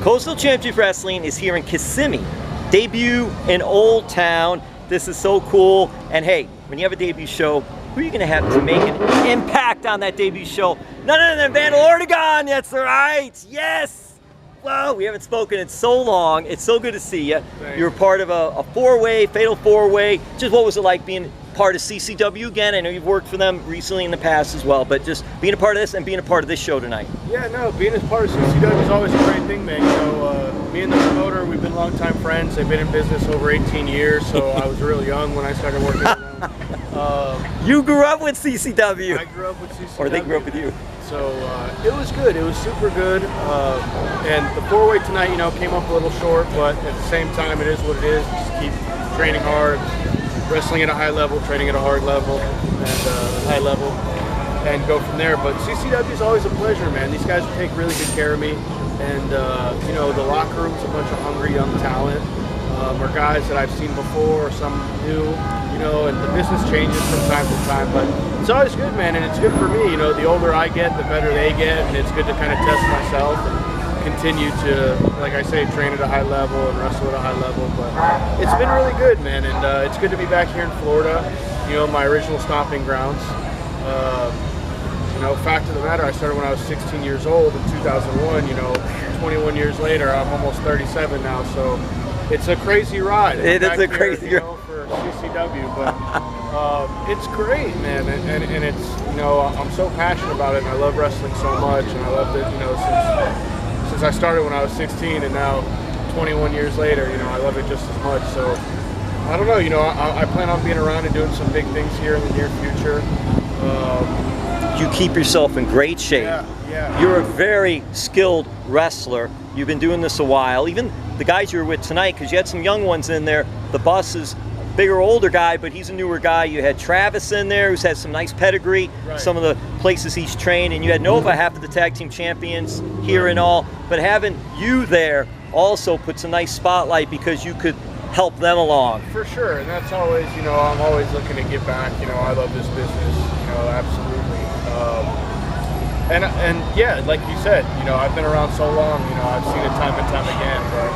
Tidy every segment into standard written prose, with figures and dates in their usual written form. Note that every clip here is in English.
Coastal Championship Wrestling is here in Kissimmee. Debut in Old Town. This is so cool. And hey, when you have a debut show, who are you going to have to make an impact on that debut show? None other than Vandal Ortagun. That's right. Yes. Wow, we haven't spoken in so long. It's so good to see you. You're part of a four-way, fatal four-way. Just what was it like being part of CCW again? I know you've worked for them recently in the past as well, but just being a part of this and being a part of this show tonight. Yeah, no, being a part of CCW is always a great thing, man. You know, me and the promoter, we've been longtime friends. They've been in business over 18 years, so I was real young when I started working with them. You grew up with CCW. I grew up with CCW. Or they grew up with you. So it was good. It was super good. And the four-way tonight, you know, came up a little short, but at the same time, it is what it is. Just keep training hard, wrestling at a high level, training at a hard level, and high level, and go from there. But CCW is always a pleasure, man. These guys take really good care of me. And, you know, the locker room's a bunch of hungry young talent. Or guys that I've seen before, or some new, you know, and the business changes from time to time, but it's always good, man, and it's good for me. You know, the older I get, the better they get, and it's good to kind of test myself and continue to, like I say, train at a high level and wrestle at a high level. But it's been really good, man, and it's good to be back here in Florida, you know, my original stomping grounds. You know, fact of the matter, I started when I was 16 years old in 2001, you know, 21 years later, I'm almost 37 now, so it's a crazy ride. It is a crazy ride for CCW, but it's great, man. And it's, you know, I'm so passionate about it, and I love wrestling so much, and I love it, you know, since I started when I was 16, and now 21 years later, you know, I love it just as much. So I don't know, you know, I plan on being around and doing some big things here in the near future. You keep yourself in great shape. Yeah. You're a very skilled wrestler. You've been doing this a while. Even the guys you were with tonight, because you had some young ones in there. The Bus is a bigger, older guy, but he's a newer guy. You had Travis in there, who's had some nice pedigree, some of the places he's trained, and you had Nova, half of the tag team champions here and all. But having you there also puts a nice spotlight because you could help them along. For sure, and that's always, you know, I'm always looking to give back. You know, I love this business, you know, absolutely. And yeah, like you said, you know, I've been around so long, you know, I've seen it time and time again, but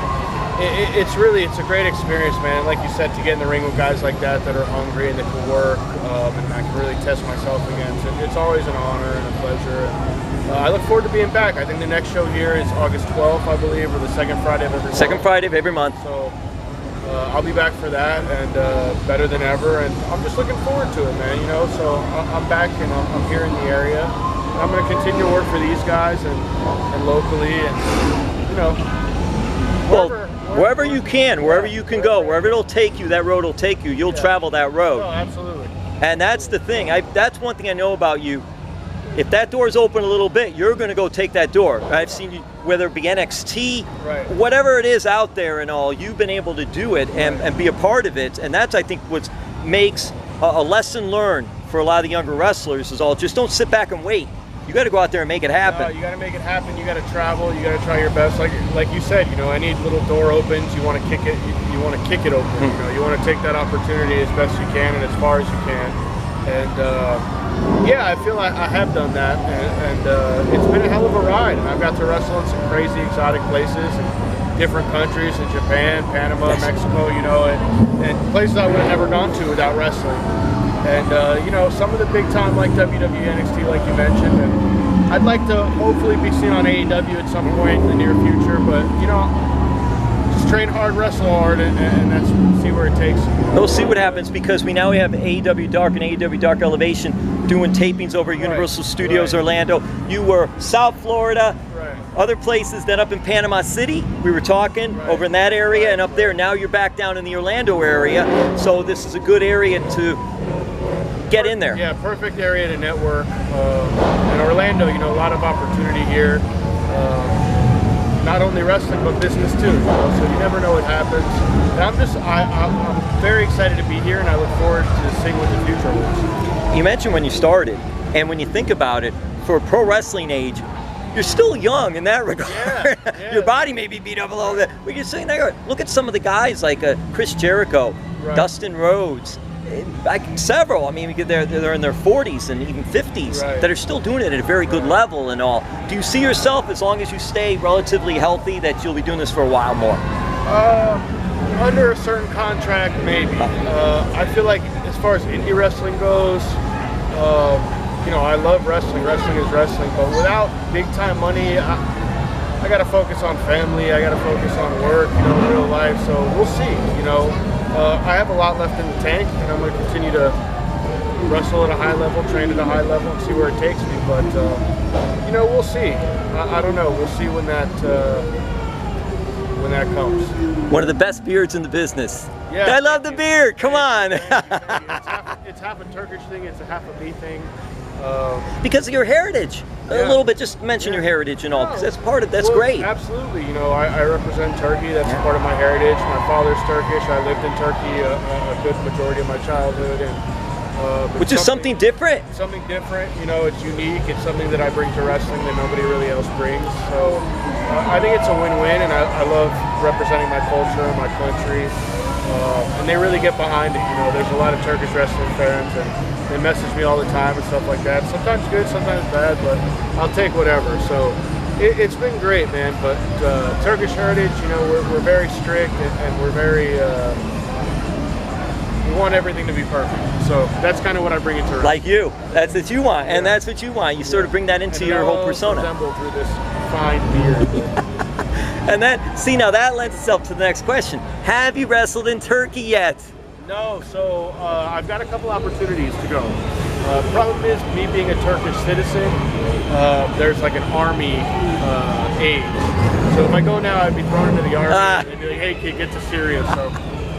it's a great experience, man. Like you said, to get in the ring with guys like that are hungry and that can work, and I can really test myself against. It's always an honor and a pleasure. And, I look forward to being back. I think the next show here is August 12th, I believe, or the second Friday of every month. Second Friday of every month. So I'll be back for that, and better than ever, and I'm just looking forward to it, man, you know. So I'm back, and I'm here in the area. I'm going to continue to work for these guys and locally, and, you know, wherever you can, wherever you can go, wherever it'll take you, that road will take you. You'll travel that road. Oh, absolutely. And that's the thing. That's one thing I know about you. If that door's open a little bit, you're going to go take that door. I've seen you, whether it be NXT, whatever it is out there and all, you've been able to do it and be a part of it. And that's, I think, what makes a lesson learned for a lot of the younger wrestlers is all, just don't sit back and wait. You got to go out there and make it happen. No, you got to make it happen. You got to travel. You got to try your best. Like you said, you know, any little door opens, you want to kick it. You want to kick it open. You know, you want to take that opportunity as best you can and as far as you can. And yeah, I feel I have done that, and it's been a hell of a ride. And I've got to wrestle in some crazy, exotic places and different countries in Japan, Panama, Mexico. You know, and places I would have never gone to without wrestling. And, you know, some of the big time like WWE, NXT, like you mentioned, and I'd like to hopefully be seen on AEW at some point in the near future, but, you know, just train hard, wrestle hard, and that's, see where it takes you. We'll see what happens, because we have AEW Dark and AEW Dark Elevation doing tapings over at Universal Studios Orlando. You were South Florida, other places, then up in Panama City, we were talking, over in that area, and up there. Now you're back down in the Orlando area, so this is a good area to get in there. Yeah, perfect area to network. In Orlando, you know, a lot of opportunity here. Not only wrestling, but business too. You know? So you never know what happens. And I'm very excited to be here, and I look forward to seeing what the future holds. You mentioned when you started, and when you think about it, for pro wrestling age, you're still young in that regard. Yeah. Your body may be beat up a little bit. But you're saying there, look at some of the guys like Chris Jericho, Dustin Rhodes. like several. I mean, they're in their 40s and even 50s that are still doing it at a very good level and all. Do you see yourself, as long as you stay relatively healthy, that you'll be doing this for a while more? Under a certain contract, maybe. I feel like as far as indie wrestling goes, you know, I love wrestling. Wrestling is wrestling, but without big time money, I got to focus on family. I got to focus on work, you know, real life. So we'll see. You know, I have a lot left in the tank, and I'm going to continue to wrestle at a high level, train at a high level, and see where it takes me. But you know, we'll see. I don't know. We'll see when that comes. One of the best beards in the business. Yeah, I love the beard. Come on. It's half a Turkish thing. It's a half a me thing. Because of your heritage, a little bit. Just mention your heritage and all, because that's part of. That's great. Absolutely. You know, I represent Turkey. That's part of my heritage. My father's Turkish. I lived in Turkey a good majority of my childhood, and which is something different. Something different. You know, it's unique. It's something that I bring to wrestling that nobody really else brings. So I think it's a win-win, and I love representing my culture and my country. And they really get behind it. You know, there's a lot of Turkish wrestling fans, and they message me all the time and stuff like that. Sometimes good, sometimes bad, but I'll take whatever. So it's been great, man. But Turkish heritage, you know, we're very strict, and we're very we want everything to be perfect. So that's kind of what I bring into wrestling. Like you, that's what you want, and that's what you want. You sort of bring that into your whole persona. Resemble through this fine beard. And then, see, now that lends itself to the next question. Have you wrestled in Turkey yet? No, so I've got a couple opportunities to go. Problem is, me being a Turkish citizen, there's like an army age. So if I go now, I'd be thrown into the army, and they'd be like, hey kid, get to Syria. So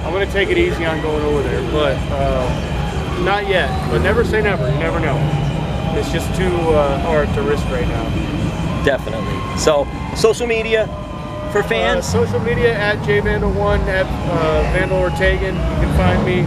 I'm going to take it easy on going over there, but not yet. But never say never, you never know. It's just too hard to risk right now. Definitely. So, social media for fans? Social media at jvandal1, at Vandal Ortagun. You can find me,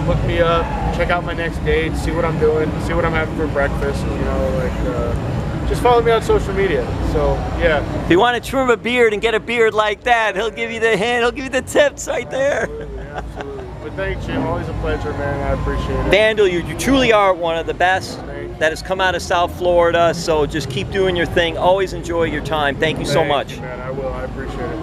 look me up, check out my next date, see what I'm doing, see what I'm having for breakfast. You know, like just follow me on social media. So yeah. If you want to trim a beard and get a beard like that, he'll give you the hint, he'll give you the tips right there. Absolutely. But thanks, Jim. Always a pleasure, man. I appreciate it. Vandal, you truly are one of the best that has come out of South Florida. So just keep doing your thing. Always enjoy your time. Thank you so much. Man, I will. I appreciate it.